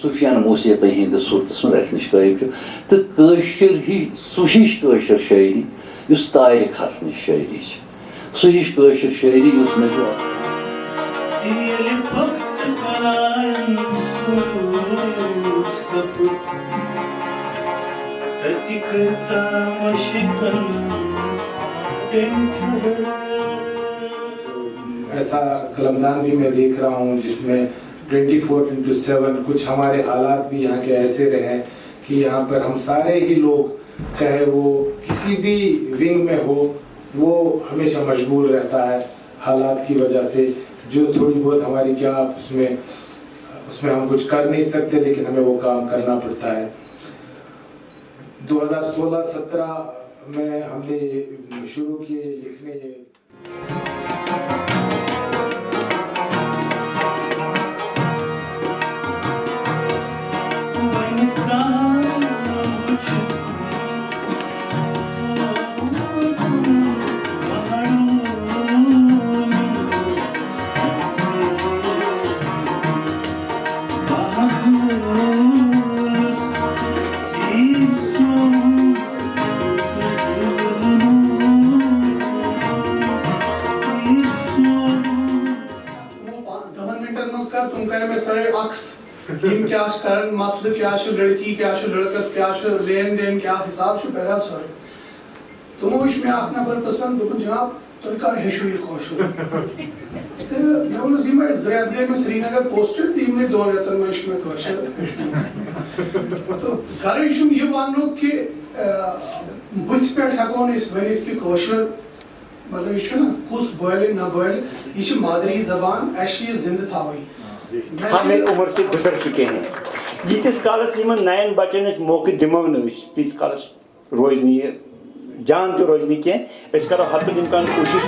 सुफियान मौसीक़ी हंदिस सूरतस मज अस नश गायब तो सू हिश काशिर शायरी युस तारिक हसन शायरी सू हिश काशिर शायरी युस मे ऐसा कलमदान भी मैं देख रहा हूँ जिसमें 24/7 कुछ हमारे हालात भी यहाँ के ऐसे रहे कि यहाँ पर हम सारे ही लोग चाहे वो किसी भी विंग में हो वो हमेशा मशगूल रहता है हालात की वजह से जो थोड़ी बहुत हमारी क्या उसमें हम कुछ कर नहीं सकते लेकिन हमें वो काम करना पड़ता है। 2016-17 में हमने शुरू किए लिखने ये तुम कहने में सारे अक्स यम क्या कर मसल क्या लड़की क्या लड़कस क्या लेन देन क्या हिसाब बहरहाल सारे तुमो वुच मे अख नफर पसंद दोपन जनाब तुम कर हेशु यह कौशल तो मे वोनस यम रेत गई मे श्रीनगर पोस्टेड तो यमने 2 रेतन मे मे कौशल तो घर यह वन कि बुथ पे हेको वन कि कौशल मतलब यह कुस बोले ना बोले यह मादरी जबान अस जिंद थी हम एक उम्र से गुजर चुके हैं यीतिस कालस यमन नयन बचन मौके दिमो तीस कालस रोज जान तो रोज कह करो हद इम्कान कोशिश